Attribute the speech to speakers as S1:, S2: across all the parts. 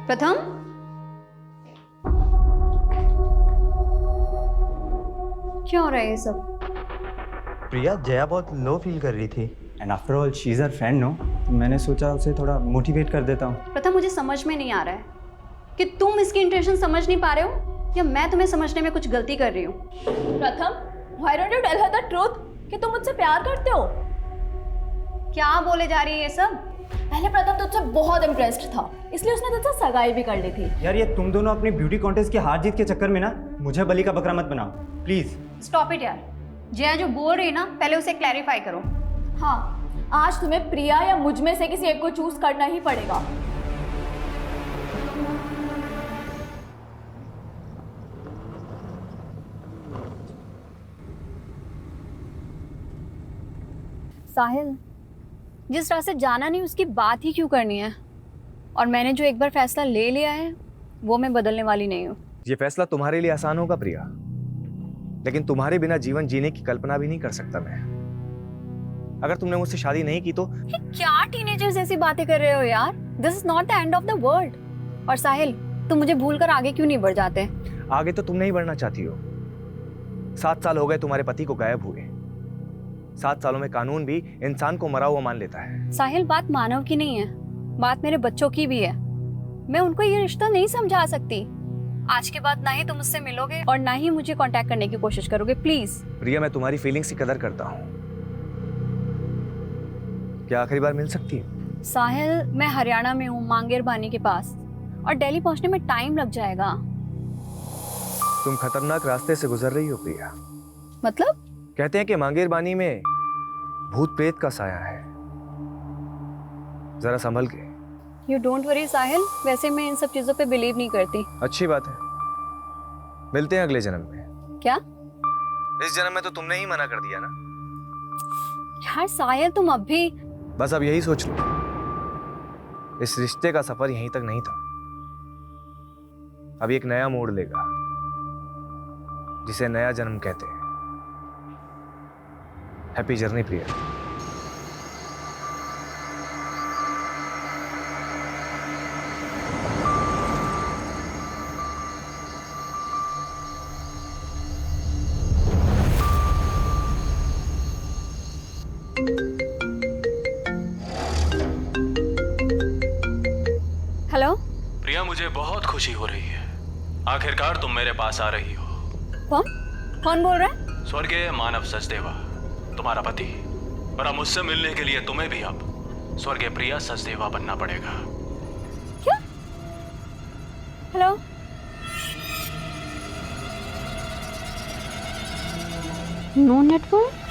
S1: प्रथम, क्या हो रहा है ये सब?
S2: प्रिया, जया बहुत लो फील कर रही थी।
S3: And after all she is her friend, no? तो मैंने सोचा उसे थोड़ा मोटिवेट कर देता हूँ।
S1: प्रथम, मुझे समझ में नहीं आ रहा है कि तुम इसकी इंटेंशन समझ नहीं पा रहे हो या मैं तुम्हें समझने में कुछ गलती कर रही हूँ।
S4: प्रथम, why don't you tell her the truth कि तुम मुझसे प्यार करते हो?
S1: क्या बोले जा रही है ये सब?
S4: पहले प्रथम तुझसे बहुत इम्प्रेस्ड था, इसलिए उसने तुझसे सगाई भी कर ली थी।
S3: यार, ये तुम दोनों अपनी ब्यूटी कॉन्टेस्ट की हार जीत के चक्कर में ना मुझे बलि का बकरा मत बनाओ प्लीज।
S1: स्टॉप इट यार। जया जो बोल रही है ना, पहले उसे क्लैरिफाई करो।
S4: हाँ, आज तुम्हें प्रिया या मुझ में से किसी एक को चूज करना ही पड़ेगा।
S1: साहिल, जिस रास्ते जाना नहीं उसकी बात ही क्यों करनी है? और मैंने जो एक बार फैसला ले लिया है वो मैं बदलने वाली नहीं हूँ।
S5: ये फैसला तुम्हारे लिए आसान होगा प्रिया, लेकिन तुम्हारे बिना जीवन जीने की कल्पना भी नहीं कर सकता मैं। अगर तुमने मुझसे शादी नहीं की तो
S1: ये क्या टीनेजर्स जैसी बातें कर रहे हो यार? This is not the end of the world. और साहिल, तुम मुझे भूलकर आगे क्यों नहीं बढ़ जाते?
S5: आगे तो तुम नहीं बढ़ना चाहती हो। 7 साल हो गए तुम्हारे पति को गायब हुए। 7 सालों में कानून भी इंसान को मरा हुआ मान लेता है।
S1: साहिल, बात मानव की नहीं है, बात मेरे बच्चों की भी है। मैं उनको ये रिश्ता नहीं समझा सकती। आज के बाद ना ही तुम मुझसे मिलोगे और ना ही मुझे कांटेक्ट करने की कोशिश करोगे, प्लीज।
S5: प्रिया, मैं तुम्हारी फीलिंग्स की कदर करता हूँ। क्या आखिरी बार मिल सकती है?
S1: साहिल, मैं हरियाणा में हूँ, मांगेर बानी के पास, और दिल्ली पहुंचने में टाइम लग जाएगा।
S5: तुम खतरनाक रास्ते से गुजर रही हो प्रिया।
S1: मतलब?
S5: कहते हैं कि मांगेर बानी में भूत प्रेत का साया है, जरा संभल के।
S1: यू डोंट वरी साहिल, वैसे मैं इन सब चीजों पे बिलीव नहीं करती।
S5: अच्छी बात है, मिलते हैं अगले जन्म में।
S1: क्या?
S5: इस जन्म में तो तुमने ही मना कर दिया ना।
S1: यार साहिल, तुम अब भी।
S5: बस अब यही सोच लो, इस रिश्ते का सफर यहीं तक नहीं था, अब एक नया मोड़ लेगा जिसे नया जन्म कहते हैं। हैप्पी जर्नी प्रिया।
S1: हेलो
S6: प्रिया, मुझे बहुत खुशी हो रही है, आखिरकार तुम मेरे पास आ रही हो।
S1: कौन कौन बोल रहा है?
S6: स्वर्गीय मानव सचदेवा, तुम्हारा पति। और अब मुझसे मिलने के लिए तुम्हें भी अब स्वर्गीय प्रिया सचदेवा बनना पड़ेगा।
S1: क्या? Hello, no network.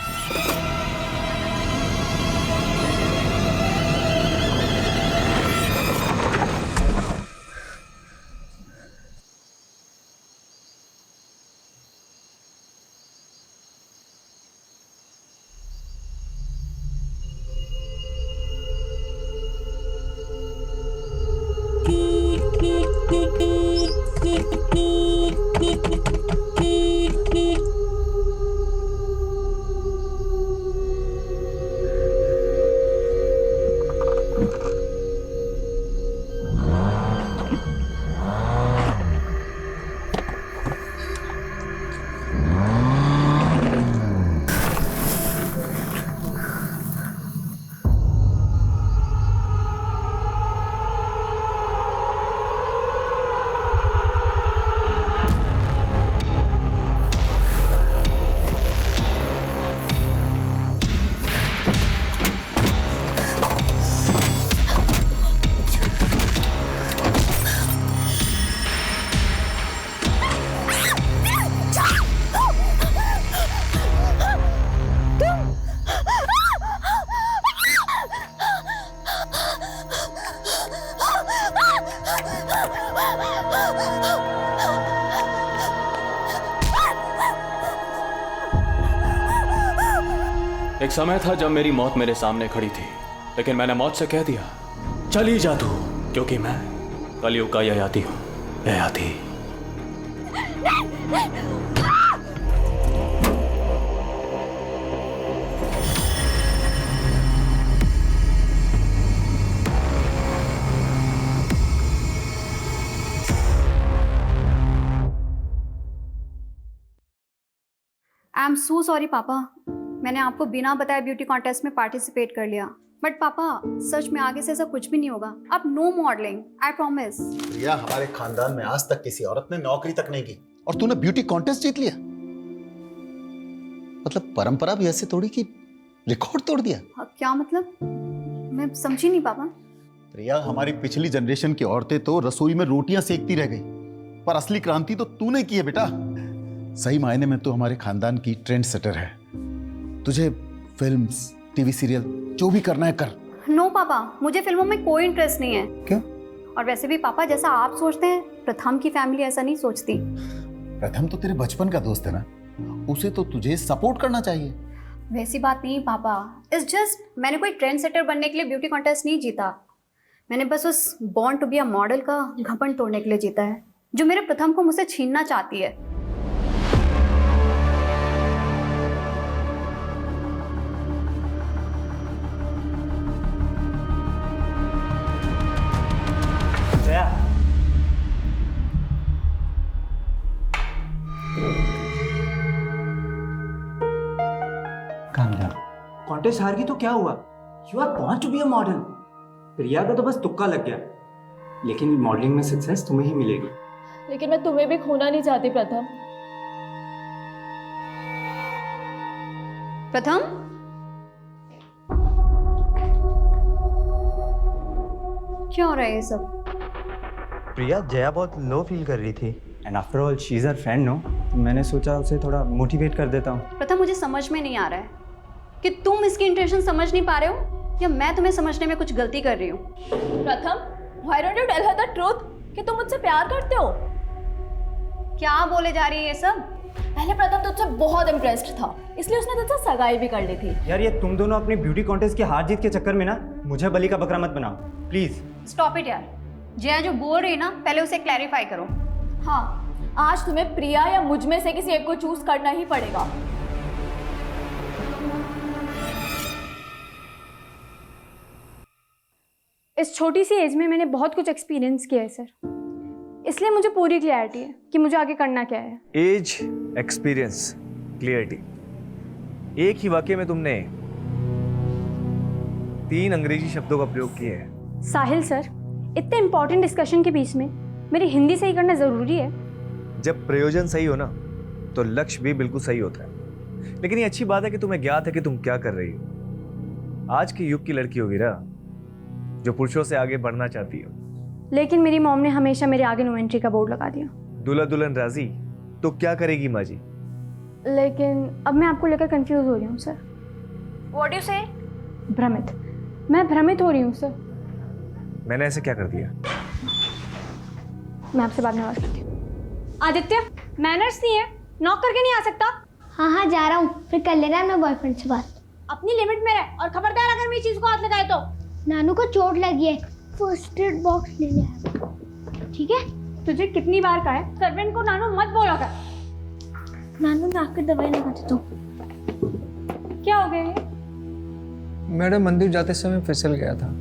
S6: एक समय था जब मेरी मौत मेरे सामने खड़ी थी, लेकिन मैंने मौत से कह दिया, चली जा तू, क्योंकि मैं कलयुग का ययाति हूं। Yayati.
S1: I am so sorry पापा, मैंने आपको बिना बताए ब्यूटी कॉन्टेस्ट में पार्टिसिपेट कर लिया। बट पापा सच में आगे से ऐसा कुछ भी नहीं होगा। अब नो मॉडलिंग, आई प्रॉमिस।
S7: प्रिया, हमारे खानदान में आज तक किसी औरत ने नौकरी तक नहीं की और तूने ब्यूटी कॉन्टेस्ट जीत लिया। मतलब परंपरा भी ऐसे तोड़ी कि रिकॉर्ड तोड़ दिया।
S1: क्या मतलब? मैं समझी नहीं पापा।
S7: प्रिया, हमारी पिछली जनरेशन की औरतें तो रसोई में रोटियां सेकती रह गई, पर असली क्रांति तो तूने की है बेटा। सही मायने में तो हमारे खानदान की ट्रेंड सेटर है। तुझे फिल्म्स, टीवी सीरियल जो भी करना है कर।
S1: नो पापा, मुझे फिल्मों में कोई इंटरेस्ट नहीं है।
S7: क्यों?
S1: और वैसे भी पापा, जैसा आप सोचते हैं, प्रथम की फैमिली ऐसा नहीं सोचती।
S7: प्रथम तो तेरे बचपन का दोस्त है ना, उसे तो तुझे सपोर्ट करना चाहिए।
S1: वैसी बात नहीं पापा, इट्स जस्ट मैंने कोई ट्रेंड सेटर बनने के लिए ब्यूटी कॉन्टेस्ट नहीं जीता। मैंने बस उस born to be a model का घमंड तोड़ने के लिए जीता है, जो मेरे प्रथम को मुझसे छीनना चाहती है।
S3: जया, कॉन्टेस्ट हार गई तो क्या हुआ? You are born to be a model. Priya का तो बस तुक्का लग गया, लेकिन मॉडलिंग में सक्सेस तुम्हें ही मिलेगी।
S4: लेकिन मैं तुम्हें भी खोना नहीं चाहती प्रथम।
S1: प्रथम, क्या हो रहा है ये सब?
S2: प्रिया, जया बहुत लो फील कर रही थी।
S3: And after all she is her friend, no? तो मैंने सोचा उसे थोड़ा मोटिवेट कर देता हूँ।
S1: प्रथम, मुझे समझ में नहीं आ रहा है कि तुम इसकी इंटेंशन समझ नहीं पा रहे हो या मैं तुम्हें समझने में कुछ गलती कर रही हूँ।
S4: प्रथम, why don't you tell her the truth कि तुम मुझसे प्यार करते हो?
S1: क्या बोले जा रही है ये सब?
S4: पहले प्रथम तुझसे बहुत इम्प्रेस्ड था, इसलिए उसने तुझसे सगाई भी कर ली थी।
S3: यार, ये तुम दोनों अपनी ब्यूटी कॉन्टेस्ट की हार जीत के चक्कर में ना मुझे बलि का बकरा मत बनाओ प्लीज।
S1: स्टॉप इट यार। जया जो बोल रही है ना, पहले उसे क्लैरिफाई करो।
S4: हाँ, आज तुम्हें प्रिया या मुझ में से किसी एक को चूज करना ही पड़ेगा।
S8: इस छोटी सी एज में मैंने बहुत कुछ एक्सपीरियंस किया है सर, इसलिए मुझे पूरी क्लैरिटी है कि मुझे आगे करना क्या है।
S5: एज, एक्सपीरियंस, क्लियरिटी, एक ही वाक्य में तुमने 3 अंग्रेजी शब्दों का प्रयोग किया है।
S8: साहिल सर, इतने इंपॉर्टेंट डिस्कशन के बीच में मेरी हिंदी सही करना ज़रूरी है।
S5: जब प्रयोजन सही हो ना, तो लक्ष्य भी बिल्कुल सही होता है। लेकिन ये अच्छी बात है कि तुम्हें ज्ञात है कि तुम क्या कर रही हो। आज के युग की लड़की होगी ना, जो पुरुषों से आगे बढ़ना चाहती हो।
S8: लेकिन मेरी मॉम ने हमेशा मेरे आगे नो एंट्री का बोर्ड लगा दिया।
S5: दूल्हा दुल्हन राजी तो क्या करेगी माँ जी?
S8: लेकिन अब मैं आपको लेकर कंफ्यूज हो रही हूँ सर।
S1: व्हाट डू से?
S8: भ्रमित, मैं भ्रमित हो रही हूँ सर।
S5: मैंने ऐसे क्या कर दिया?
S8: मैं आपसे बाद में बात करती हूँ। आदित्य, मैनर्स नहीं है, नॉक करके नहीं आ सकता।
S9: हाँ हाँ जा रहा हूँ, फिर कर लेना अपने बॉयफ्रेंड से बात।
S8: अपनी लिमिट में रह, और खबरदार अगर मेरी चीज को हाथ लगाए तो।
S9: नानू को चोट लगी है, फर्स्ट एड बॉक्स ले लिया, ठीक है?
S8: तुझे कितनी बार कहा है सर्वेंट को नानू मत बोला कर।
S9: नानू मैं आकर दवाई लगाती हूँ।
S8: क्या हो गया ये?
S10: मैडम, मंदिर जाते समय फिसल गया था।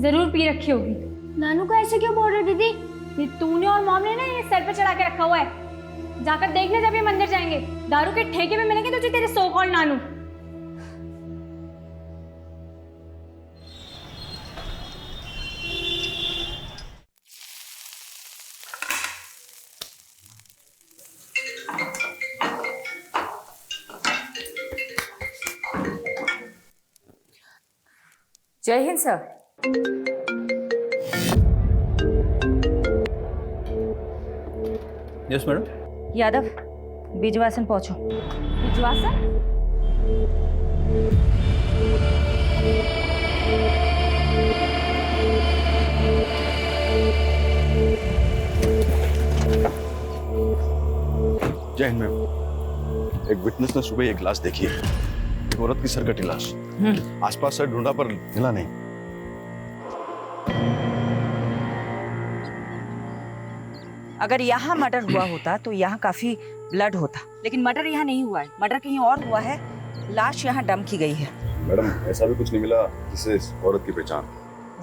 S8: जरूर पी रखी होगी।
S9: नानू को ऐसे क्यों बोल रहे हो दीदी?
S8: ये तूने और मॉम ने ना ये सर पे चढ़ा के रखा हुआ है। जाकर देखने जब ये मंदिर जाएंगे, दारू के ठेके में मिलेंगे तुझे तेरे सो कॉल्ड नानू।
S11: जय हिंद sir.
S6: Yes madam.
S11: Yadav, Bijwasan पहुंचो।
S8: विश्वासन?
S12: जय हिंद मैम। एक विटनेस ने सुबह एक लाश देखी है, एक औरत की सरकटी लाश। आसपास से ढूंढा पर मिला नहीं।
S11: अगर यहाँ मर्डर हुआ होता तो यहाँ काफी ब्लड होता, लेकिन मर्डर यहाँ नहीं हुआ है। मर्डर कहीं और हुआ है। लाश यहाँ डंप की गई है।
S12: मैडम, ऐसा भी कुछ नहीं मिला जिससे इस औरत की पहचान।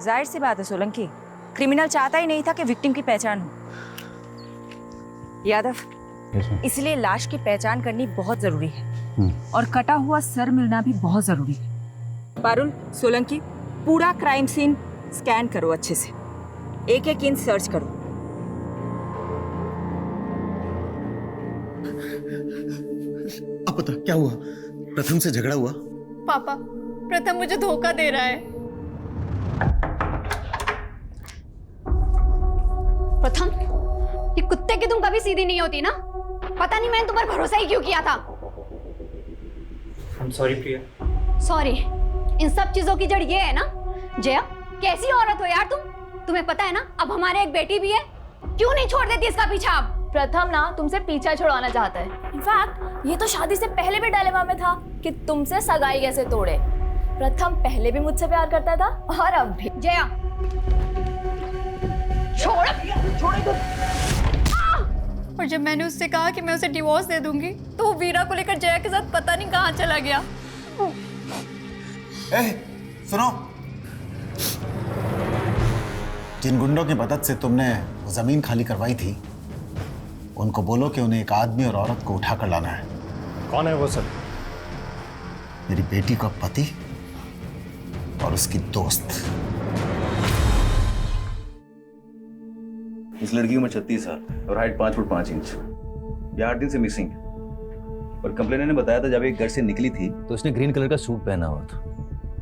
S11: जाहिर सी बात है सोलंकी, क्रिमिनल चाहता ही नहीं था कि विक्टिम की पहचान हो। यादव, इसलिए लाश की पहचान करनी बहुत जरूरी है। और कटा हुआ सर मिलना भी बहुत जरूरी है। पारुल, सोलंकी, पूरा क्राइम सीन स्कैन करो अच्छे से, एक एक इंच सर्च करो।
S7: अब बता क्या हुआ? प्रथम से झगड़ा हुआ?
S4: पापा, प्रथम मुझे धोखा दे रहा है।
S1: प्रथम, ये कुत्ते की तुम कभी सीधी नहीं होती ना। पता नहीं मैंने तुम पर भरोसा ही क्यों किया था।
S3: I'm sorry Priya.
S1: सॉरी, इन सब चीजों की जड़ ये है ना। जया, कैसी औरत हो यार तुम। तुम्हें पता है ना अब हमारे एक बेटी भी है, क्यों नहीं छोड़ देती इसका पीछा आप।
S4: प्रथम ना तुमसे पीछा छुड़वाना चाहता है। इनफैक्ट ये तो शादी से पहले भी डायलेमा में था कि तुमसे सगाई कैसे तोड़े। प्रथम पहले भी मुझसे प्यार करता था और अब भी।
S1: जया, छोड़
S4: और जब मैंने उससे कहा कि मैं उसे डिवोर्स दे दूंगी तो वो वीरा को लेकर जया के साथ पता नहीं कहाँ चला गया।
S7: सुनो, जिन गुंडों की मदद से तुमने जमीन खाली करवाई थी, उनको बोलो कि उन्हें एक आदमी और औरत को उठाकर लाना है।
S5: कौन है वो सर?
S7: मेरी बेटी का पति और उसकी दोस्त।
S12: इस लड़की की उम्र 36 साल और हाइट 5 फुट 5 इंच। ये 8 दिन से मिसिंग है और कंप्लेनर ने बताया था जब एक घर से निकली थी
S6: तो उसने ग्रीन कलर का सूट पहना हुआ था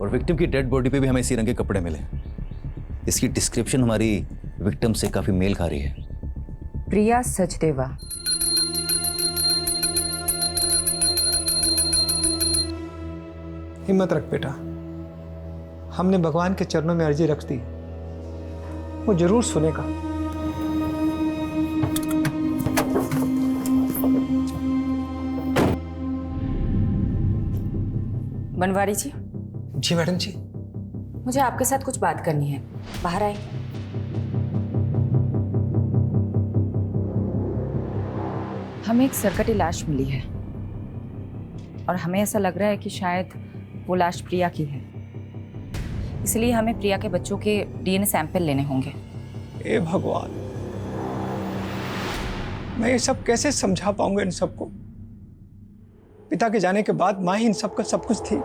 S6: और विक्टिम की डेड बॉडी पे भी हमें इसी रंग के कपड़े मिले। इसकी डिस्क्रिप्शन हमारी विक्टिम से काफी मेल खा रही है।
S11: प्रिया सचदेवा।
S10: हिम्मत रख बेटा, हमने भगवान के चरणों में अर्जी रख दी, वो जरूर सुनेगा।
S11: बनवारी जी।
S10: जी मैडम जी।
S11: मुझे आपके साथ कुछ बात करनी है, बाहर आए। हमें एक सरकटी लाश मिली है और हमें ऐसा लग रहा है कि शायद वो लाश प्रिया की है, इसलिए हमें प्रिया के बच्चों के डीएनए सैंपल लेने होंगे।
S10: ए भगवान, मैं ये सब कैसे समझा पाऊंगा इन सबको? पिता के जाने के बाद माँ ही इन सबका सब कुछ थी।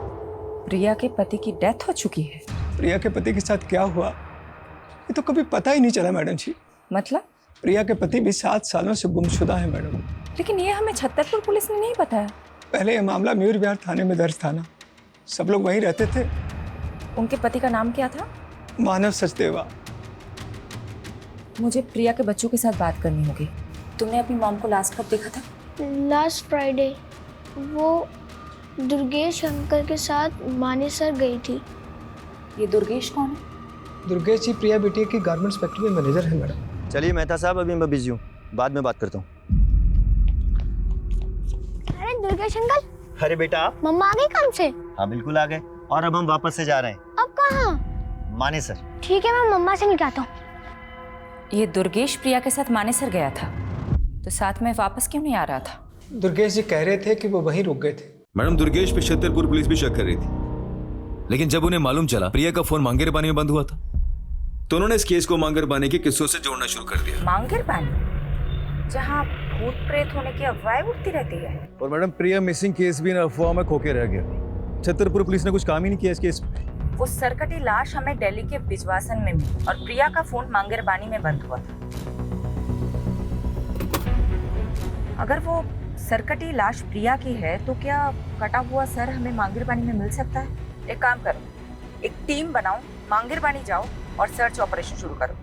S11: प्रिया के पति की डेथ हो चुकी है।
S10: प्रिया के पति के साथ क्या हुआ ये तो कभी पता ही नहीं चला मैडम जी।
S11: मतलब?
S10: प्रिया के पति भी 7 सालों से गुमशुदा है मैडम।
S11: लेकिन ये हमें छतरपुर पुलिस ने नहीं बताया।
S10: पहले ये मामला मयूर विहार थाने में दर्ज था ना, सब लोग वहीं रहते थे।
S11: उनके पति का नाम क्या था?
S10: मानव सचदेवा।
S11: मुझे प्रिया के बच्चों के साथ बात करनी होगी। तुमने अपनी मॉम को लास्ट कब देखा था?
S9: Last Friday. वो दुर्गेश अंकल के साथ मानेसर गई थी।
S11: ये दुर्गेश कौन है?
S10: दुर्गेश जी प्रिया बेटी की गारमेंट्स फैक्ट्री में मैनेजर है मैडम।
S2: चलिए मेहता साहब, अभी मैं बिजी हूँ, बाद में बात करता हूँ।
S9: अरे दुर्गेश अंकल।
S2: अरे बेटा आप?
S9: मम्मा आ गई काम से?
S2: हाँ बिल्कुल आ गए, और अब हम वापस से जा रहे हैं।
S9: अब कहाँ?
S2: मानेसर।
S9: ठीक है, मैं मम्मा से मिलता हूँ।
S11: ये दुर्गेश प्रिया के साथ मानेसर गया था, तो साथ में वापस क्यों नहीं आ रहा था?
S10: दुर्गेश जी कह रहे थे कि वो वहीं रुक गए थे।
S6: मैडम, दुर्गेश पे छतरपुर पुलिस भी शक कर रही थी, लेकिन जब उन्हें मालूम चला प्रिया का फोन मांगेर पानी में बंद हुआ था, तो उन्होंने इस केस को मांगेर पानी के किस्सों से जोड़ना शुरू कर दिया।
S11: मांगेर पानी, जहाँ भूत प्रेत होने की अफवाहें उठती रहती है।
S5: और मैडम, प्रिया मिसिंग केस भी इन अफवाह में खोके रह गया। छतरपुर पुलिस ने कुछ काम ही नहीं किया इस केस में।
S11: वो सरकटी लाश हमें दिल्ली के बिजवासन में मिली और प्रिया का फोन मांगेर पानी में बंद हुआ था। अगर वो सरकटी लाश प्रिया की है तो क्या कटा हुआ सर हमें मांगेर पानी में मिल सकता है? एक काम करो, एक टीम बनाओ, मांगेर पानी जाओ और सर्च ऑपरेशन शुरू करो।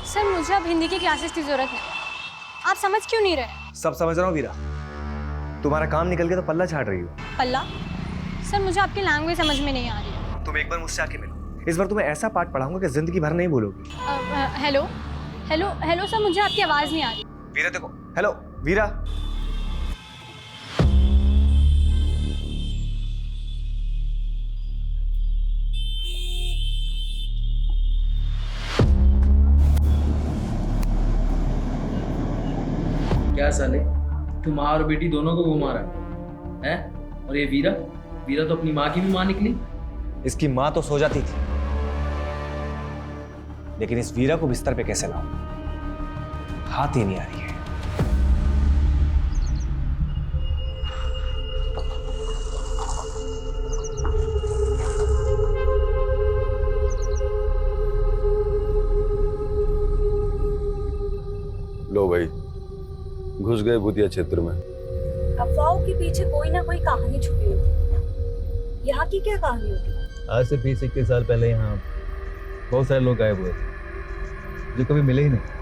S8: सर मुझे अब हिंदी की क्लासेस की जरूरत है, आप समझ क्यों नहीं रहे?
S5: सब समझ रहा हूँ वीरा, तुम्हारा काम निकल के तो पल्ला छाट रही हो।
S8: पल्ला? सर मुझे आपकी लैंग्वेज समझ में नहीं आ रही है।
S5: तुम एक बार मुझसे आके मिलो, इस बार तुम्हें ऐसा पाठ पढ़ाऊंगा कि जिंदगी भर नहीं भूलोगी।
S8: हेलो हेलो हेलो सर, मुझे आपकी आवाज़ नहीं आ रही।
S5: वीरा देखो, हेलो वीरा।
S13: क्या साले, तू माँ और बेटी दोनों को घुमा रहा है? और ये वीरा, वीरा तो अपनी माँ की भी माँ निकली।
S5: इसकी माँ तो सो जाती थी, लेकिन इस वीरा को बिस्तर पे कैसे लाऊं, हाथ ही नहीं आ रही है।
S12: गए भूतिया क्षेत्र में।
S11: अफवाहों के पीछे कोई ना कोई कहानी छुपी होती। यहाँ की क्या कहानी होती?
S5: आज से 20-21 साल पहले यहाँ बहुत सारे लोग गायब हुए थे जो कभी मिले ही नहीं।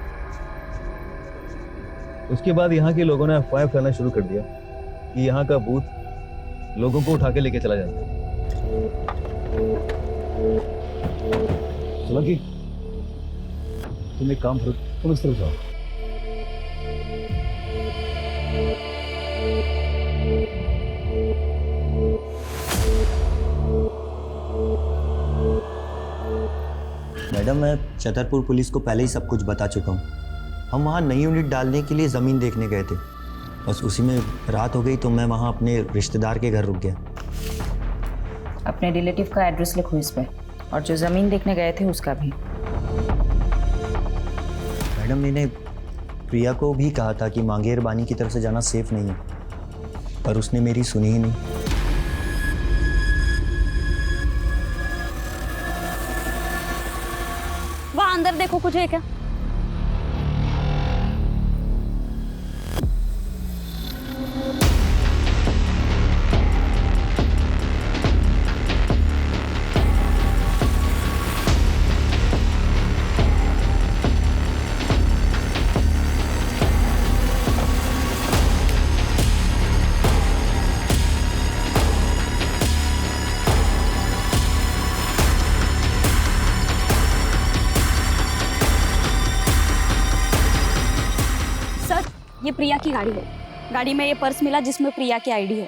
S5: उसके बाद यहाँ के लोगों ने अफवाह फैलाना शुरू कर दिया कि यहाँ का भूत लोगों को उठा के लेके चला जाता है। सोलंकी, तुम एक काम करो, तुम इस तरफ जाओ।
S2: मैडम, मैं छतरपुर पुलिस को पहले ही सब कुछ बता चुका हूँ। हम वहाँ नई यूनिट डालने के लिए ज़मीन देखने गए थे। बस उसी में रात हो गई तो मैं वहाँ अपने रिश्तेदार के घर रुक गया।
S11: अपने रिलेटिव का एड्रेस लिखो इस पे, और जो ज़मीन देखने गए थे उसका भी।
S2: मैडम, मैंने प्रिया को भी कहा था कि मांगेर बानी की तरफ से जाना सेफ नहीं है, पर उसने मेरी सुनी ही नहीं।
S8: वहाँ अंदर देखो, कुछ है क्या? ये प्रिया की गाड़ी है। गाड़ी में ये पर्स मिला जिसमें प्रिया की आईडी है।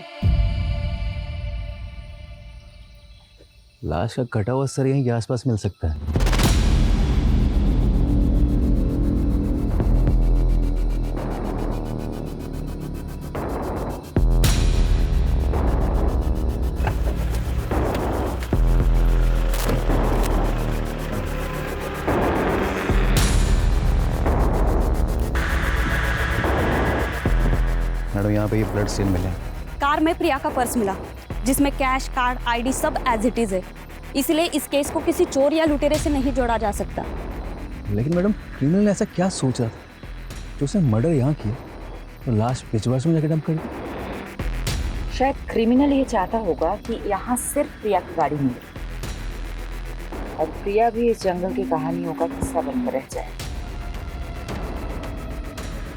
S5: लाश का कटा हुआ सर यहीं के आसपास मिल सकता है। मैडम, यहाँ पे ये ब्लड स्टेन मिले।
S8: कार में प्रिया का पर्स मिला जिसमें कैश, कार्ड, आईडी सब एज इट इज है। इसलिए इस केस को किसी चोर या लुटेरे से नहीं जोड़ा जा सकता।
S5: लेकिन मैडम, क्रिमिनल ने ऐसा क्या सोचा जो उसने मर्डर यहाँ किया तो लाश पिछवाश में जाकर डंप कर दी?
S11: शायद क्रिमिनल ये चाहता होगा कि यहाँ सिर्फ प्रिया की गाड़ी मिले और प्रिया भी इस जंगल की कहानियों का हिस्सा बनकर रह जाए।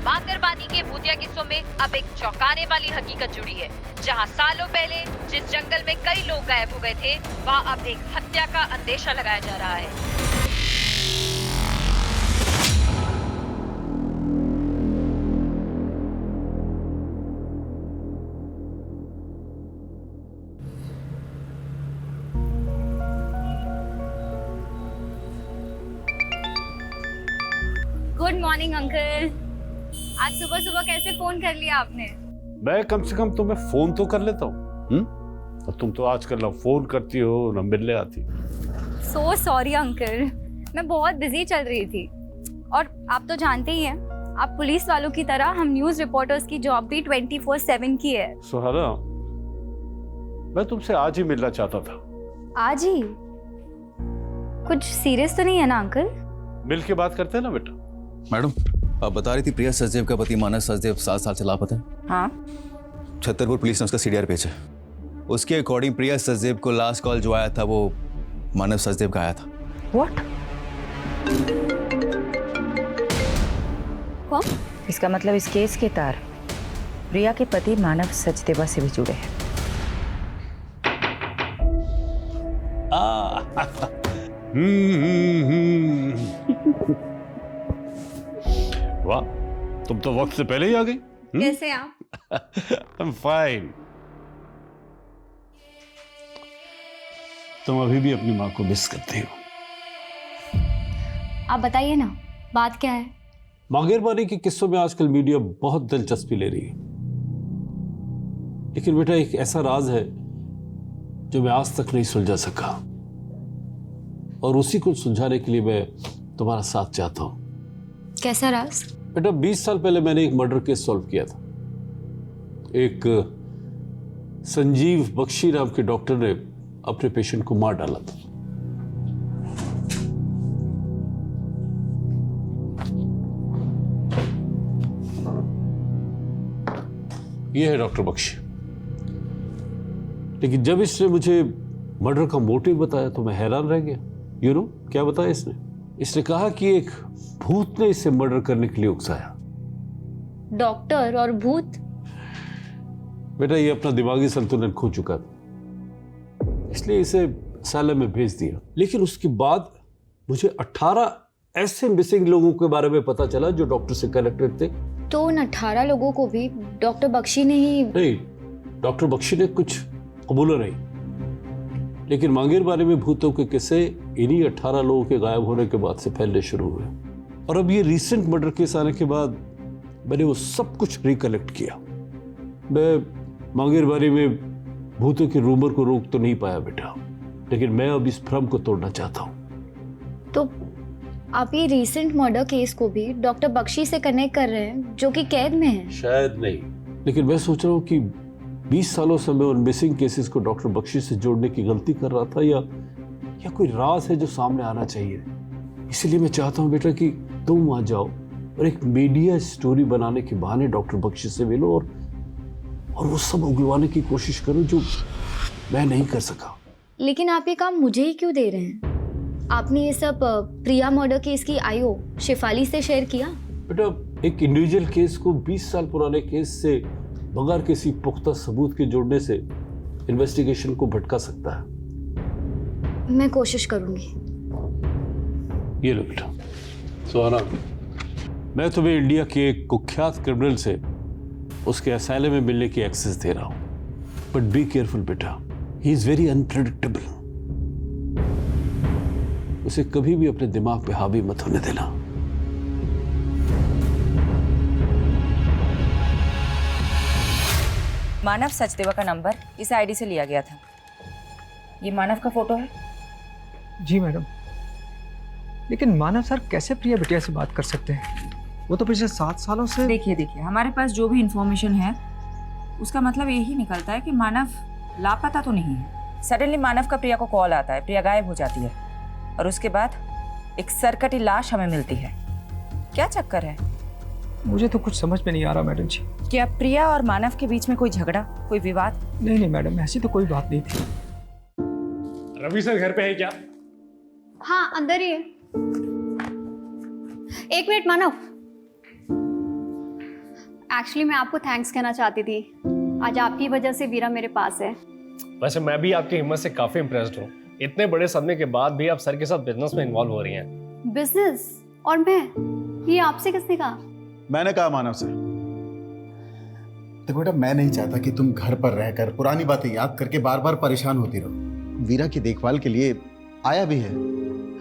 S14: मांगरबानी के भूतिया किस्सों में अब एक चौंकाने वाली हकीकत जुड़ी है। जहां सालों पहले जिस जंगल में कई लोग गायब हो गए थे, वहां अब एक हत्या का अंदेशा लगाया जा रहा है।
S1: Good morning uncle. आज सुबह सुबह कैसे फोन कर लिया आपने?
S15: मैं कम से कम तुम्हें फोन तो कर लेता हूँ। और तुम तो आजकल ना फोन करती हो ना मिलने आती।
S1: सो सॉरी अंकल, मैं बहुत बिजी चल रही थी। और आप तो जानते ही हैं, आप पुलिस वालों की तरह हम न्यूज रिपोर्टर्स की जॉब भी 24/7 की है।
S15: सुहाना, मैं तुमसे आज ही मिलना चाहता था।
S1: आज ही? कुछ सीरियस तो नहीं है ना अंकल?
S15: मिल के बात करते हैं ना बेटा।
S5: मैडम, आप बता रही थी प्रिया सचदेव का पति मानस सचदेव 7 साल से लापता है।
S11: हाँ,
S5: छतरपुर पुलिस ने उसका सीडीआर भेजा। उसके अकॉर्डिंग प्रिया सचदेव को लास्ट कॉल जो आया था वो मानव सचदेव का आया था।
S11: व्हाट?
S1: कौन?
S11: इसका मतलब इस केस के तार प्रिया के पति मानव सचदेवा से भी जुड़े हैं।
S15: वाह, तुम तो वक्त से पहले ही आ गई।
S1: कैसे आप?
S15: I'm fine। तुम अभी भी अपनी माँ को मिस करती हो।
S1: आप बताइए ना, बात क्या है?
S15: मांगेरबानी के किस्सों में आजकल मीडिया बहुत दिलचस्पी ले रही है, लेकिन बेटा एक ऐसा राज है जो मैं आज तक नहीं सुलझा सका, और उसी को सुलझाने के लिए मैं तुम्हारा साथ चाहता हूं।
S1: कैसा राज?
S15: बेटा 20 साल पहले मैंने एक मर्डर केस सॉल्व किया था। एक संजीव बख्शी नाम के डॉक्टर ने अपने पेशेंट को मार डाला था। ये है डॉक्टर बख्शी। लेकिन जब इसने मुझे मर्डर का मोटिव बताया तो मैं हैरान रह गया। यू नो क्या बताया इसने? इसने कहा कि एक भूत ने इसे मर्डर करने के लिए उकसाया।
S9: डॉक्टर और भूत?
S15: बेटा ये अपना दिमागी संतुलन खो चुका था, इसलिए इसे असylum में भेज दिया। लेकिन उसके बाद मुझे 18 ऐसे मिसिंग लोगों के बारे में पता चला जो डॉक्टर से कनेक्टेड थे।
S9: तो उन 18 लोगों को भी डॉक्टर बख्शी ने ही? नहीं, डॉक्टर बख्शी ने कुछ कबूला नहीं, लेकिन मांगेर बारे में भूतों के किस्से इन्हीं 18 लोगों के गायब होने के बाद से फैलने शुरू हुए। और अब ये रीसेंट मर्डर केस आने के बाद मैंने वो सब कुछ रिकलेक्ट किया। मैं मांगेर बारे में भूतों के रूमर को रोक तो नहीं पाया बेटा, लेकिन मैं अब इस भ्रम को तोड़ना चाहता हूँ। तो आप ये रीसेंट मर्डर केस को भी डॉक्टर बख्शी से कनेक्ट कर रहे हैं जो कि कैद में है? शायद नहीं, लेकिन मैं सोच रहा हूँ कि 20 सालों से मैं उन मिसिंग केसेस को डॉक्टर बख्शी से जोड़ने की गलती कर रहा था, या कोई राज है जो सामने आना चाहिए। इसलिए मैं चाहता हूँ बेटा कि तुम वहां जाओ और एक मीडिया स्टोरी बनाने के बहाने डॉक्टर बख्शी से मिलो और वो सब उगलवाने की कोशिश करो जो मैं नहीं कर सका। लेकिन आप ये काम मुझे ही क्यों दे रहे हैं? आपने ये सब प्रिया मर्डर केस की आईओ शेफाली से शेयर किया?
S15: बेटा एक इंडिविजुअल केस को 20 साल पुराने केस से बगैर किसी पुख्ता सबूत के जोड़ने से इन्वेस्टिगेशन को भटका सकता है।
S9: मैं कोशिश करूंगी।
S15: ये लो बेटा। सुहाना, मैं तुम्हें इंडिया के एक कुख्यात क्रिमिनल से उसके असylum में मिलने की एक्सेस दे रहा हूं, बट बी केयरफुल बेटा, ही इज वेरी अनप्रेडिक्टेबल। उसे कभी भी अपने दिमाग पे हावी मत होने देना।
S11: मानव सचदेवा का नंबर इस आईडी से लिया गया था। ये मानव का फोटो है?
S10: जी मैडम, लेकिन मानव सर कैसे प्रिया बिटिया से बात कर सकते हैं? वो तो पिछले 7 सालों से।
S11: देखिए हमारे पास जो भी इंफॉर्मेशन है उसका मतलब यही निकलता है कि मानव लापता तो नहीं है। सडनली मानव का प्रिया को कॉल आता है, प्रिया गायब हो जाती है और उसके बाद एक सरकटी लाश हमें मिलती है। क्या चक्कर है?
S10: मुझे तो कुछ समझ में नहीं आ रहा मैडम जी।
S11: क्या प्रिया और मानव के बीच में कोई झगड़ा, कोई विवाद?
S10: नहीं मैडम, ऐसी तो कोई बात नहीं थी।
S16: रवि सर घर पे है क्या?
S1: हाँ अंदर ही है। एक मिनट मानव, एक्चुअली मैं आपको थैंक्स कहना चाहती थी। आज आपकी वजह से वीरा मेरे पास है।
S16: वैसे मैं भी आपकी हिम्मत से काफी इम्प्रेस्ड हूँ। इतने बड़े सदमे के बाद भी आप सर के साथ बिजनेस में इन्वॉल्व हो रही हैं।
S1: बिजनेस? और मैं? ये आपसे किसने कहा?
S7: मैंने कहा मानव से। देखो बेटा, मैं नहीं चाहता कि तुम घर पर रहकर पुरानी बातें याद करके बार बार परेशान होती रहो। वीरा की देखभाल के लिए आया भी है।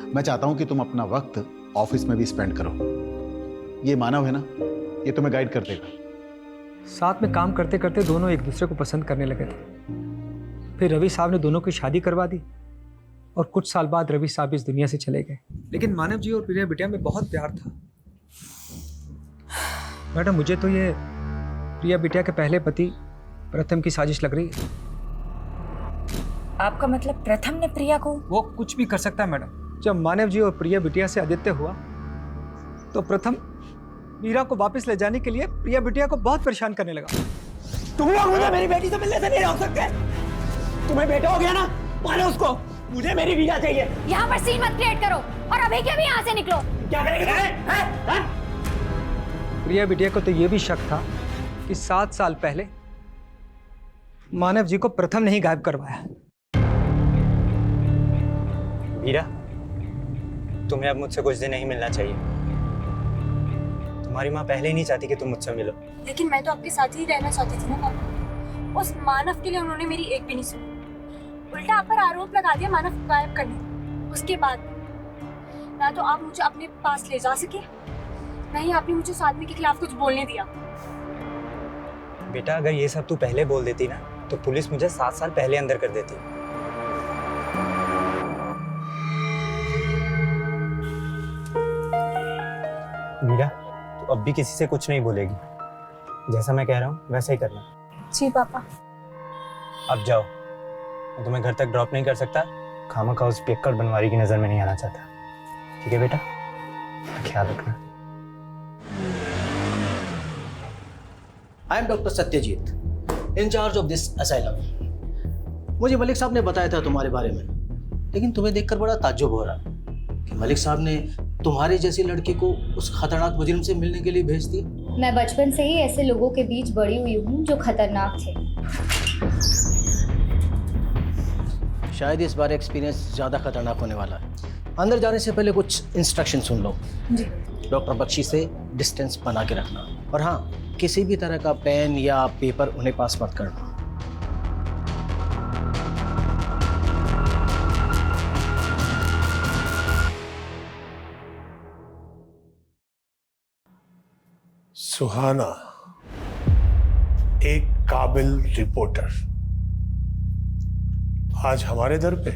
S7: मैं चाहता हूं कि तुम अपना वक्त ऑफिस में भी स्पेंड करो। ये मानव है ना, ये तुम्हें गाइड कर देगा।
S10: साथ में काम करते करते दोनों एक दूसरे को पसंद करने लगे थे। फिर रवि साहब ने दोनों की शादी करवा दी और कुछ साल बाद रवि साहब इस दुनिया से चले गए। लेकिन मानव जी और प्रिया बिटिया में बहुत प्यार था। मैडम मुझे तो ये प्रिया बिटिया के पहले पति प्रथम की साजिश लग रही है।
S11: आपका मतलब प्रथम ने प्रिया को?
S10: वो कुछ भी कर सकता है मैडम। जब मानव जी और प्रिया बिटिया से आदित्य हुआ तो प्रथम वीरा को वापस ले जाने के लिए प्रिया बिटिया को बहुत परेशान करने लगा।
S17: तुम लोग मुझे मेरी बेटी से मिलने से नहीं रोक सकते। तुम्हें बेटा हो गया ना, मानो उसको। मुझे मेरी वीरा चाहिए।
S8: यहाँ पर सीन मत क्रिएट करो और अभी के अभी यहाँ से निकलो।
S17: क्या करेंगे?
S10: प्रिया बिटिया को तो ये भी शक था कि 7 साल पहले मानव जी को प्रथम ने ही गायब करवाया।
S3: वीरा, तुम्हें अब मुझसे कुछ दिन नहीं मिलना चाहिए। तुम्हारी माँ पहले ही नहीं चाहती कि तुम मुझसे मिलो।
S8: लेकिन मैं तो आपके साथ ही रहना चाहती थी ना पापा। उस मानव के लिए उन्होंने मेरी एक भी नहीं सुनी। उल्टा आप पर आरोप लगा दिया मानव को गायब करने। उसके बाद ना तो आप मुझे अपने पास ले जा सके, ना ही आपने मुझे उस आदमी के खिलाफ कुछ बोलने दिया।
S3: बेटा, अगर ये सब तू पहले बोल देती ना तो पुलिस मुझे 7 साल पहले अंदर कर देती। वीरा, तू अब भी किसी से कुछ नहीं बोलेगी। जैसा मैं कह रहा हूँ वैसा ही करना।
S8: जी पापा।
S3: अब जाओ, मैं तुम्हें घर तक ड्रॉप नहीं कर सकता। खामखा उस पियक्कड़ बनवारी की नजर में नहीं आना चाहता। ठीक है बेटा, ख्याल रखना।
S18: I am doctor Satyajit.
S17: In charge of this asylum. मुझे मलिक साहब ने बताया था तुम्हारे बारे में, लेकिन तुम्हें देखकर बड़ा ताज्जुब हो रहा कि मलिक साहब ने तुम्हारी जैसी लड़की को उस खतरनाक मुजरिम से मिलने के लिए भेज दिया।
S18: मैं बचपन से ही ऐसे लोगों के बीच बड़ी हुई हूँ जो खतरनाक थे।
S17: शायद इस बार एक्सपीरियंस ज़्यादा खतरनाक होने वाला है। अंदर जाने से पहले कुछ इंस्ट्रक्शन सुन लो।
S18: जी।
S17: डॉक्टर बख्शी से डिस्टेंस बना के रखना, और हाँ, किसी भी तरह का पेन या पेपर उन्हें पास मत करना।
S19: सुहाना, एक काबिल रिपोर्टर, आज हमारे दर पे।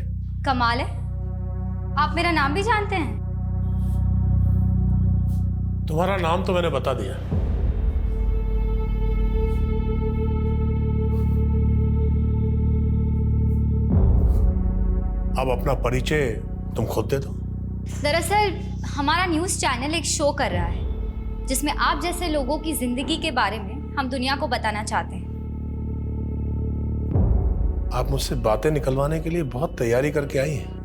S18: कमाल है, आप मेरा नाम भी जानते हैं?
S19: तुम्हारा नाम तो मैंने बता दिया। अब अपना परिचय तुम खुद दे दो।
S18: दरअसल हमारा न्यूज़ चैनल एक शो कर रहा है जिसमें आप जैसे लोगों की जिंदगी के बारे में हम दुनिया को बताना चाहते हैं।
S19: आप मुझसे बातें निकलवाने के लिए बहुत तैयारी करके आई हैं।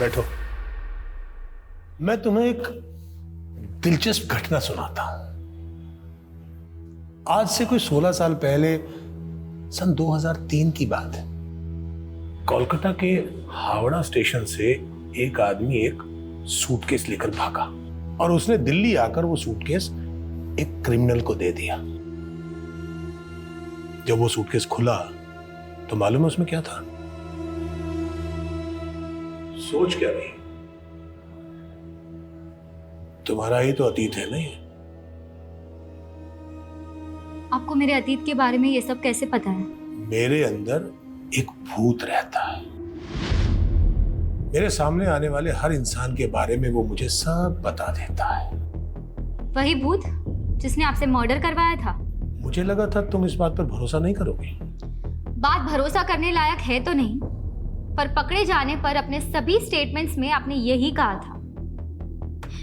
S19: बैठो, मैं तुम्हें एक दिलचस्प घटना सुनाता हूं। आज से कोई 16 साल पहले, सन 2003 की बात है। कोलकाता के हावड़ा स्टेशन से एक आदमी एक सूटकेस लेकर भागा और उसने दिल्ली आकर वो सूटकेस एक क्रिमिनल को दे दिया। जब वो सूटकेस खुला तो मालूम है उसमें क्या था? सोच क्या रही? तुम्हारा ही तो अतीत है नहीं?
S18: आपको मेरे अतीत के बारे में ये सब कैसे पता है?
S19: मेरे अंदर एक भूत रहता है। मेरे सामने आने वाले हर इंसान के बारे में वो मुझे सब बता देता है।
S18: वही भूत जिसने आपसे मर्डर करवाया था?
S19: मुझे लगा था तुम इस बात पर भरोसा नहीं करोगे।
S18: बात भरोसा करने लायक है तो नहीं, पर पकड़े जाने पर अपने सभी स्टेटमेंट्स में आपने यही कहा था।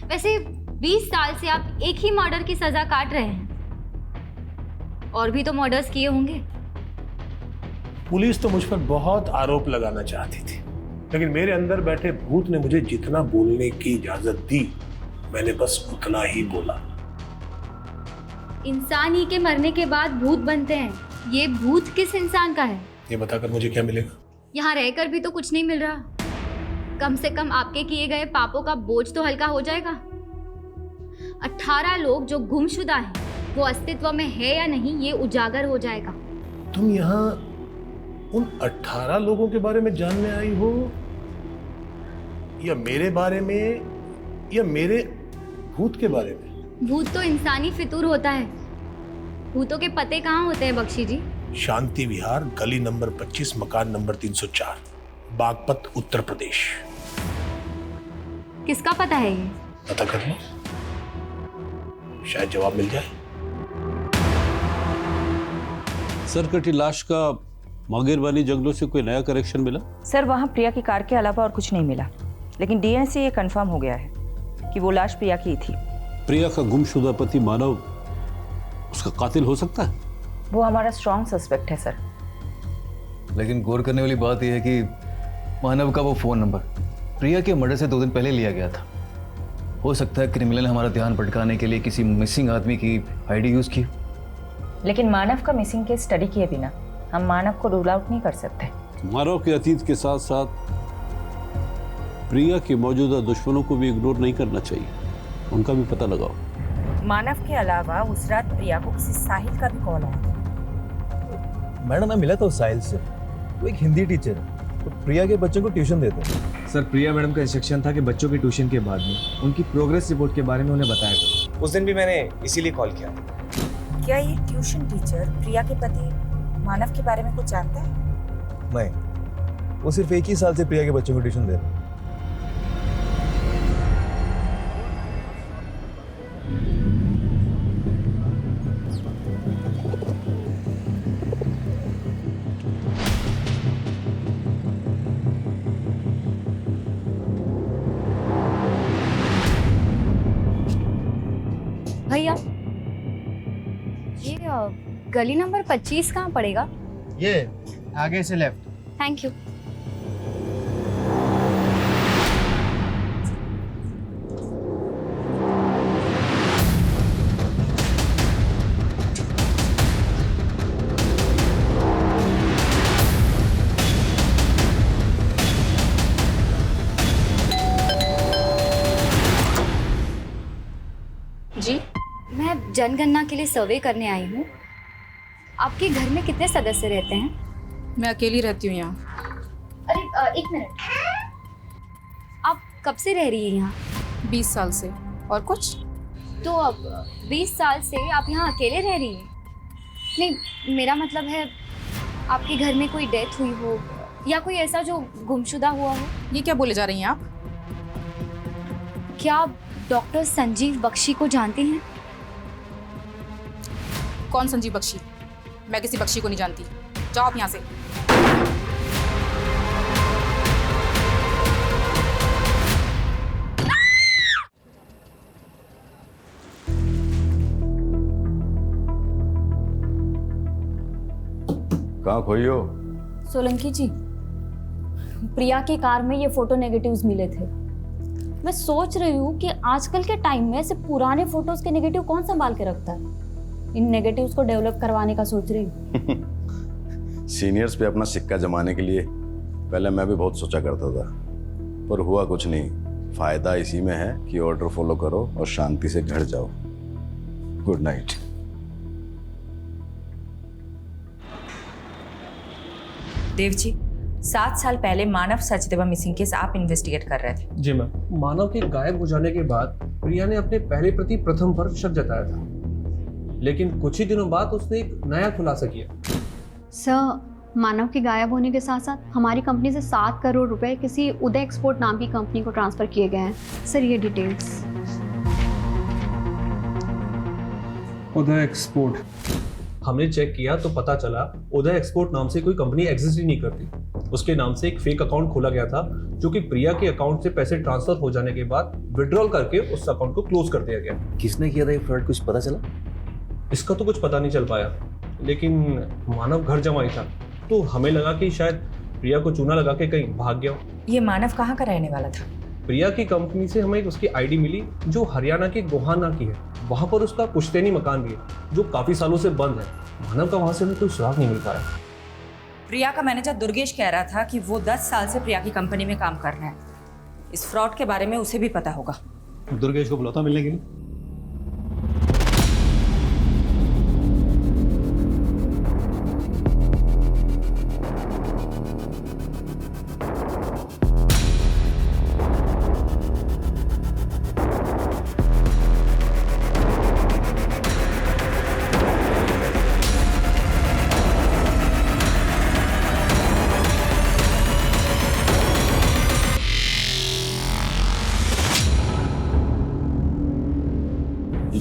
S18: वैसे 20 साल से आप एक ही मर्डर की सजा काट रहे हैं, और भी तो मर्डर्स किए होंगे।
S19: पुलिस तो मुझ पर बहुत आरोप लगाना चाहती थी, लेकिन मेरे अंदर बैठे भूत ने मुझे जितना बोलने की इजाजत दी, मैंने बस उतना ही बोला।
S18: इंसान ही के मरने के बाद भूत बनते हैं, ये भूत किस इंसान का है?
S19: ये बताकर मुझे क्या मिलेगा?
S18: यहाँ रहकर भी तो कुछ नहीं मिल रहा। कम से कम आपके किए गए पापों का बोझ तो हल्का हो जाएगा। 18 लोग जो गुमशुदा हैं, वो अस्तित्व में है या नहीं, ये उजागर हो जाएगा।
S19: तुम यहाँ उन 18 लोगों के बारे में जानने आई हो, या मेरे बारे में, या मेरे भूत के बारे में?
S18: भूत तो इंसानी फितूर होता है। भूतों के पते कहाँ होते हैं बख्शी जी?
S19: शांति विहार, गली नंबर 25, मकान नंबर 304, बागपत, उत्तर प्रदेश।
S18: किसका पता है ये?
S19: पता कर लो, शायद जवाब मिल जाए।
S15: सर, कटी लाश का मांगेरवानी जंगलों से कोई नया करेक्शन मिला?
S11: सर, वहाँ प्रिया की कार के अलावा और कुछ नहीं मिला, लेकिन डीएनए से ये कंफर्म हो गया है कि वो लाश प्रिया की ही थी।
S15: प्रिया का गुमशुदा पति मानव उसका कातिल हो सकता है?
S11: वो हमारा स्ट्रॉन्ग सस्पेक्ट है सर।
S20: लेकिन गौर करने वाली बात यह है कि मानव का वो फोन नंबर प्रिया के मर्डर से 2 दिन पहले लिया गया था। हो सकता है क्रिमिनल ने हमारा ध्यान भटकाने के लिए किसी मिसिंग आदमी की आईडी यूज की।
S11: लेकिन मानव का मिसिंग केस स्टडी किए बिना हम मानव को रूल आउट नहीं कर सकते।
S15: मानव के अतीत के साथ साथ प्रिया के मौजूदा दुश्मनों को भी इग्नोर नहीं करना चाहिए, उनका भी पता लगाओ।
S11: मानव के अलावा उस रात प्रिया को किसी साहिल का भी कॉल आया।
S5: मैडम, मैं मिला था उस साहिल से। वो एक हिंदी टीचर है, तो प्रिया के बच्चों को ट्यूशन देते हैं।
S3: सर, प्रिया मैडम का इंस्ट्रक्शन था कि बच्चों के ट्यूशन के बाद में उनकी प्रोग्रेस रिपोर्ट के बारे में उन्हें बताया था। उस दिन भी मैंने इसीलिए कॉल किया।
S11: क्या ये ट्यूशन टीचर प्रिया के पति मानव के बारे में कुछ जानता है?
S5: नहीं, वो सिर्फ एक ही साल से प्रिया के बच्चों को ट्यूशन दे रहे हैं।
S18: भैया,
S1: गली नंबर 25 कहाँ पड़ेगा?
S10: ये आगे से लेफ्ट।
S1: Thank you.
S18: जी, मैं जनगणना के लिए सर्वे करने आई हूँ। आपके घर में कितने सदस्य रहते हैं?
S11: मैं अकेली रहती हूँ यहाँ।
S18: अरे एक मिनट, आप कब से रह रही हैं यहाँ?
S11: 20 साल से। और कुछ?
S18: तो अब 20 साल से आप यहाँ अकेले रह रही हैं? नहीं, मेरा मतलब है आपके घर में कोई डेथ हुई हो या कोई ऐसा जो गुमशुदा हुआ हो।
S11: ये क्या बोले जा रही हैं आप?
S18: क्या आप डॉक्टर संजीव बख्शी को जानती हैं?
S11: कौन संजीव बख्शी? मैं किसी बख्शी को नहीं जानती। जाओ आप यहाँ से।
S12: कहाँ खोई हो?
S4: सोलंकी जी, प्रिया की कार में ये फोटो नेगेटिव्स मिले थे। मैं सोच रही हूँ कि आजकल के टाइम में ऐसे पुराने फोटोज के नेगेटिव कौन संभाल के रखता है। इन नेगेटिव्स को डेवलप करवाने का सोच रही हूँ।
S12: सीनियर्स पे अपना सिक्का जमाने के लिए पहले मैं भी बहुत सोचा करता था, पर हुआ कुछ नहीं। फायदा इसी में है कि ऑर्डर फॉलो करो और शांति से घर जाओ। Good night.
S11: देव जी, 7 साल पहले मानव सचदेवा मिसिंग केस आप इन्वेस्टिगेट कर रहे थे।
S16: जी मैम, मानव के गायब हो जाने के बाद प्रिया ने अपने पहले पति प्रथम पर शक जताया था, लेकिन कुछ ही दिनों बाद उसने एक नया खुलासा किया।
S1: सर, मानव के गायब होने के साथ साथ हमारी कंपनी से 7 करोड़ रुपए किसी उदय एक्सपोर्ट नाम की कंपनी को ट्रांसफर किए गए हैं। सर, ये डिटेल्स।
S16: उदय एक्सपोर्ट, हमने चेक किया तो पता चला उदय एक्सपोर्ट नाम से कोई कंपनी एग्जिस्ट ही नहीं करती। उसके नाम से एक फेक अकाउंट खोला गया था, जो कि प्रिया के अकाउंट से पैसे ट्रांसफर हो जाने के बाद विड्रॉल करके उस अकाउंट को क्लोज कर दिया गया।
S20: किसने किया था ये फ्रॉड, कुछ पता चला?
S16: इसका तो कुछ पता नहीं चल पाया, लेकिन मानव घर जमाई था, तो हमें लगा कि शायद प्रिया को चूना लगा के कहीं भाग गया।
S11: ये मानव कहाँ का रहने वाला था?
S16: प्रिया की कंपनी से हमें उसकी आईडी मिली जो हरियाणा के गोहाना की है। वहां पर उसका पुश्तैनी मकान भी है जो काफी सालों से बंद है। मानव का वहां से हमें कोई सुराग नहीं मिल पाया।
S11: प्रिया का मैनेजर दुर्गेश कह रहा था कि वो 10 साल से प्रिया की कंपनी में काम कर रहे हैं। इस फ्रॉड के बारे में उसे भी पता होगा।
S20: दुर्गेश को बुलाता मिलने के लिए।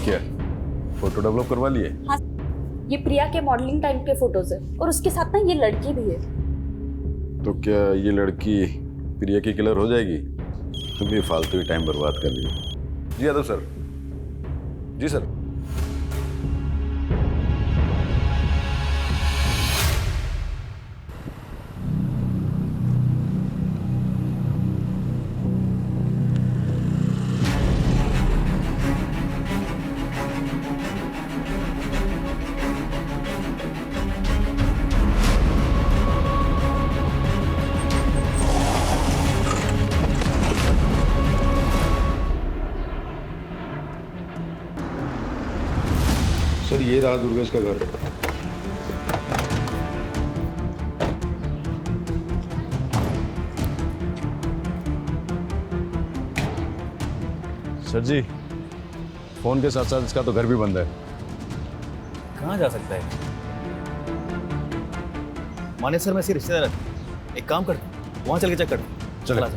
S12: क्या फोटो डेवलप करवा लिए?
S4: हाँ, ये प्रिया के मॉडलिंग टाइम के फोटोज है और उसके साथ ना ये लड़की भी है।
S12: तो क्या ये लड़की प्रिया की किलर हो जाएगी? तुम भी फालतू ही टाइम बर्बाद कर लिए। जी यादव सर। जी सर। सर, ये रहा दुर्गेश का घर। सर जी, फोन के साथ साथ इसका तो घर भी बंद है।
S20: कहाँ जा सकता है? माने सर, मैं इसके रिश्तेदार है। एक काम कर, वहां चल के चेक कर।
S12: चला।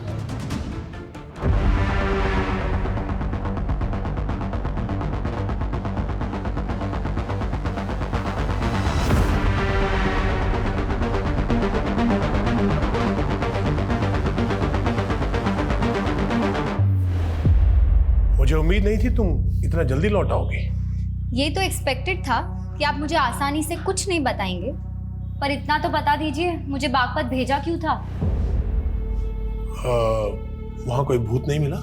S19: मुझे उम्मीद नहीं थी तुम इतना जल्दी लौट आओगी।
S18: ये तो एक्सपेक्टेड था
S4: कि आप मुझे आसानी से कुछ नहीं बताएंगे, पर इतना तो बता दीजिए मुझे बागपत भेजा क्यों था?
S19: वहां कोई भूत नहीं मिला?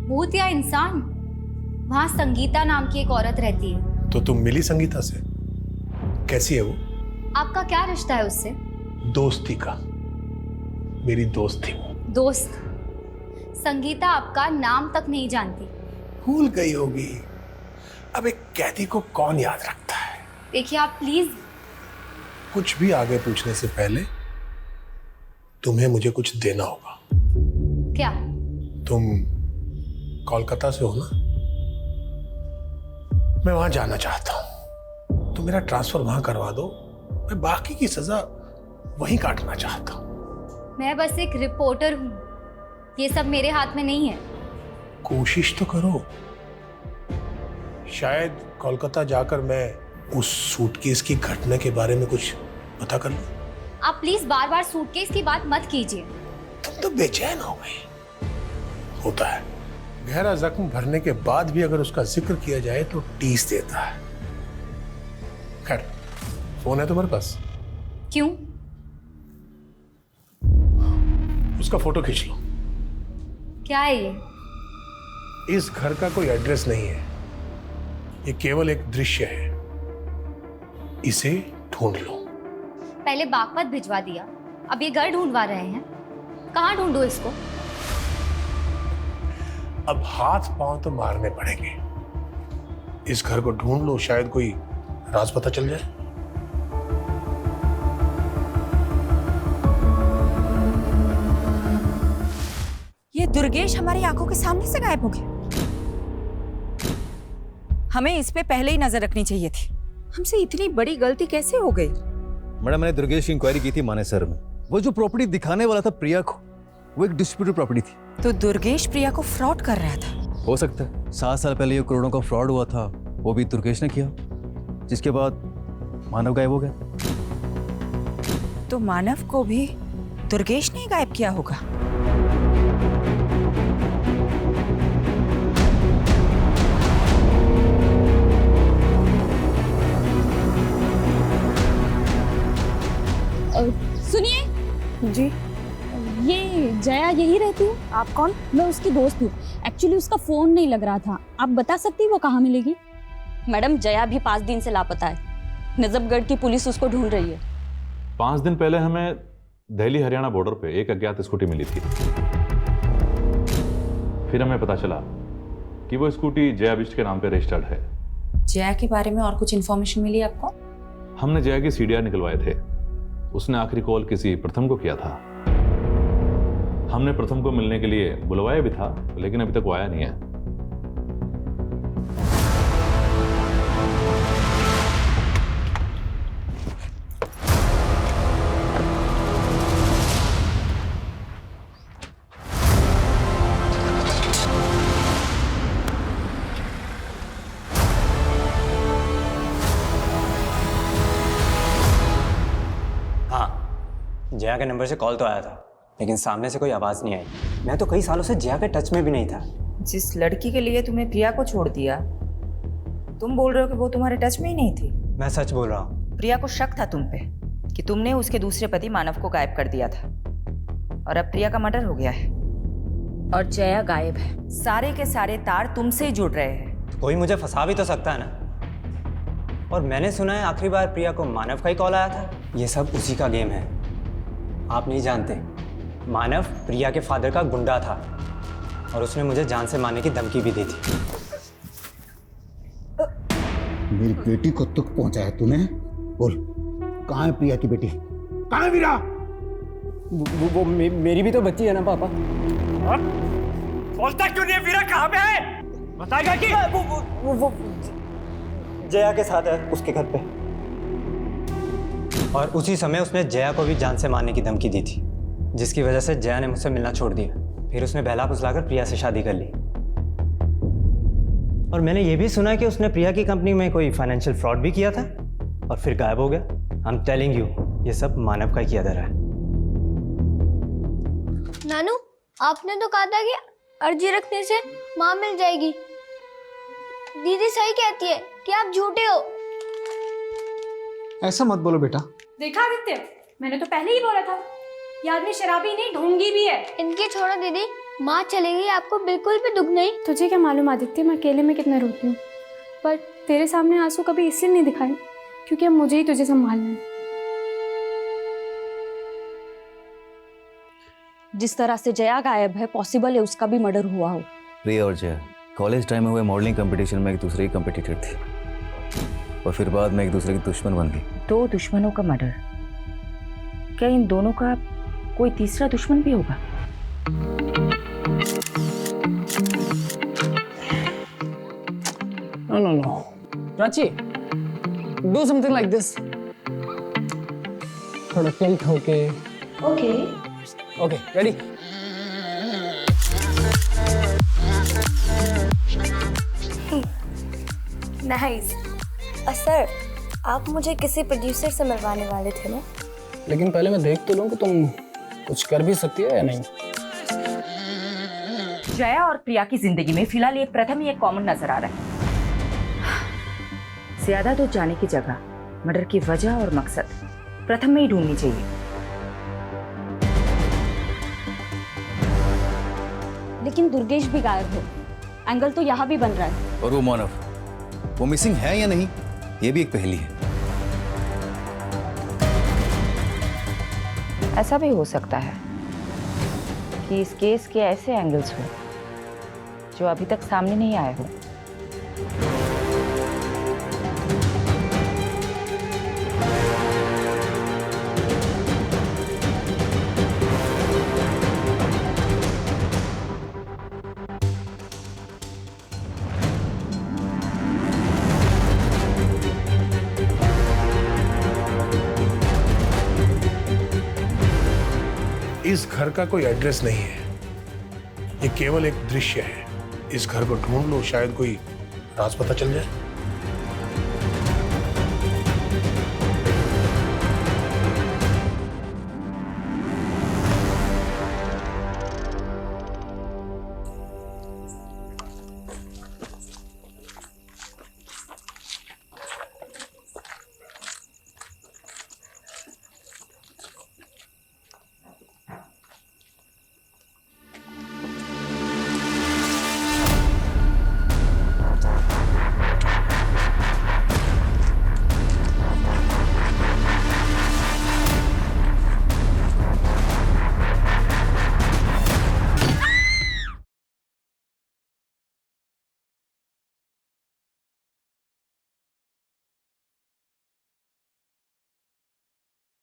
S4: भूत या इंसान? वहां संगीता नाम की एक औरत रहती है।
S19: तो तुम मिली संगीता से? कैसी है वो?
S4: आपका क्या रिश्ता है उससे?
S19: दोस्ती का। मेरी दोस्त थी वो।
S4: दोस्त? संगीता आपका नाम तक नहीं जानती।
S19: भूल गई होगी। अब एक कैदी को कौन याद रखता है?
S4: देखिए आप प्लीज।
S19: कुछ भी आगे पूछने से पहले तुम्हें मुझे कुछ देना होगा।
S4: क्या?
S19: तुम कोलकाता से हो ना? मैं वहां जाना चाहता हूं, तो मेरा ट्रांसफर वहां करवा दो। मैं बाकी की सजा वहीं काटना चाहता हूं।
S4: मैं बस एक रिपोर्टर हूँ, ये सब मेरे हाथ में नहीं है।
S19: कोशिश तो करो। शायद कोलकाता जाकर मैं उस सूटकेस की घटना के बारे में कुछ पता कर लूं।
S4: आप प्लीज बार बार सूटकेस की बात मत कीजिए।
S19: तुम तो बेचैन हो गई। होता है, गहरा जख्म भरने के बाद भी अगर उसका जिक्र किया जाए तो टीस देता है। खैर, फोन है तुम्हारे पास?
S4: क्यों?
S19: उसका फोटो खींच लो।
S4: क्या है ये?
S19: इस घर का कोई एड्रेस नहीं है, ये केवल एक दृश्य है। इसे ढूंढ लो।
S4: पहले बागपत भिजवा दिया, अब ये घर ढूंढवा रहे हैं। कहाँ ढूंढूं इसको?
S19: अब हाथ पांव तो मारने पड़ेंगे। इस घर को ढूंढ लो, शायद कोई राज पता चल जाए।
S11: ये दुर्गेश हमारी आंखों के सामने से गायब हो गया। हमें इस पे पहले ही नजर रखनी चाहिए थी। हमसे इतनी बड़ी गलती कैसे हो गई?
S20: मैडम, मैंने दुर्गेश की इंक्वायरी की थी मानेसर में। वो जो प्रॉपर्टी दिखाने वाला था प्रिया को, वो एक डिस्प्यूटेड प्रॉपर्टी थी।
S11: तो दुर्गेश प्रिया को फ्रॉड कर रहा था?
S20: हो सकता है 7 साल पहले ये करोड़ों का फ्रॉड हुआ था, वो भी दुर्गेश ने किया, जिसके बाद मानव गायब हो गया।
S11: तो मानव को भी दुर्गेश ने गायब किया होगा।
S4: सुनिए
S8: जी,
S4: ये जया यही रहती है?
S8: आप कौन?
S4: मैं उसकी दोस्त हूँ। एक्चुअली उसका फोन नहीं लग रहा था, आप बता सकती वो कहाँ मिलेगी? मैडम, जया भी 5 दिन से लापता है। नजफगढ़ की पुलिस उसको ढूंढ रही है।
S6: 5 दिन पहले हमें दिल्ली हरियाणा बॉर्डर पे एक अज्ञात स्कूटी मिली थी। फिर हमें पता चला कि वो स्कूटी जया बिष्ट के नाम पे रजिस्टर्ड है।
S11: जया के बारे में और कुछ इन्फॉर्मेशन मिली आपको?
S6: हमने जया की सीडीआर निकलवाए थे। उसने आखिरी कॉल किसी प्रथम को किया था। हमने प्रथम को मिलने के लिए बुलवाया भी था, लेकिन अभी तक वो आया नहीं है।
S3: जया के नंबर से कॉल तो आया था, लेकिन सामने से कोई आवाज़ नहीं आई। मैं तो कई सालों से जया के टच में भी नहीं था।
S11: जिस लड़की के लिए तुमने प्रिया को छोड़ दिया, तुम बोल रहे हो कि वो तुम्हारे टच में ही नहीं थी?
S3: मैं सच बोल रहा हूँ।
S11: प्रिया को शक था तुम पे कि तुमने उसके दूसरे पति मानव को गायब कर दिया था, और अब प्रिया का मर्डर हो गया है और जया गायब है। सारे के सारे तार तुमसे ही जुड़ रहे हैं।
S3: कोई मुझे फंसा भी तो सकता है ना। और मैंने सुना है आखिरी बार प्रिया को मानव का ही कॉल आया था। ये सब उसी का गेम है। आप नहीं जानते, मानव प्रिया के फादर का गुंडा था और उसने मुझे जान से मारने की धमकी भी दी थी।
S7: मेरी बेटी को दुख पहुंचाया तूने? बोल, कहाँ है प्रिया की बेटी? कहाँ है वीरा?
S3: वो मेरी भी तो बच्ची है ना पापा।
S13: बोलता क्यों नहीं है? वीरा कहाँ पे है? बताएगा कि
S3: वो जया के साथ है, उसके घर पे। और उसी समय उसने जया को भी जान से मारने की धमकी दी थी, जिसकी वजह से जया ने मुझसे मिलना छोड़ दिया। फिर उसने बहला फुसलाकर प्रिया से शादी कर ली। और मैंने ये भी सुना कि उसने प्रिया की कंपनी में कोई फाइनेंशियल फ्रॉड भी किया था और फिर गायब हो गया। आई एम टेलिंग यू, ये सब मानव का किया जा रहा है।
S21: नानू, आपने तो कहा था कि अर्जी रखने से माँ मिल जाएगी। दीदी सही कहती है कि आप झूठे हो।
S10: ऐसा मत बोलो बेटा।
S8: देखा आदित्य, मैंने तो पहले ही बोला था, ये आदमी शराबी नहीं ढोंगी भी है।
S21: इनके छोड़ो दीदी, माँ चली गई, आपको बिल्कुल भी दुख नहीं।
S8: तुझे क्या मालूम आदित्य, मैं अकेले में कितना रोती हूँ, पर तेरे सामने आंसू कभी इसलिए नहीं दिखाए क्योंकि अब मुझे ही तुझे संभालना है।
S4: जिस तरह से जया गायब है, पॉसिबल है उसका भी मर्डर हुआ हो।
S20: प्रिया और जया कॉलेज टाइम में हुए मॉडलिंग कंपटीशन में एक दूसरे की कंपटीटर थी और फिर बाद में एक दूसरे की दुश्मन बन गई।
S11: 2 दुश्मनों का मर्डर, क्या इन दोनों का कोई तीसरा दुश्मन भी होगा?
S2: No. Prachi, do something like this. थोड़ा tilt होके. Okay, ready?
S21: नाइस। सर, आप मुझे किसी प्रोड्यूसर से मिलवाने वाले थे ना?
S2: लेकिन पहले मैं देख तो लूं कि तुम कुछ कर भी सकती हो या नहीं।
S11: जया और प्रिया की जिंदगी में फिलहाल ये प्रथम ही एक कॉमन नजर आ रहा है। ज्यादा दूर जाने की जगह मर्डर की वजह और मकसद प्रथम में ही ढूंढनी चाहिए।
S4: लेकिन दुर्गेश भी गायब है, एंगल तो यहाँ भी बन रहा है।
S20: और वो मानव, वो मिसिंग है या नहीं, ये भी एक पहेली है।
S11: ऐसा भी हो सकता है कि इस केस के ऐसे एंगल्स हो जो अभी तक सामने नहीं आए हो।
S19: इस घर का कोई एड्रेस नहीं है, ये केवल एक दृश्य है। इस घर को ढूंढ लो, शायद कोई राज पता चल जाए।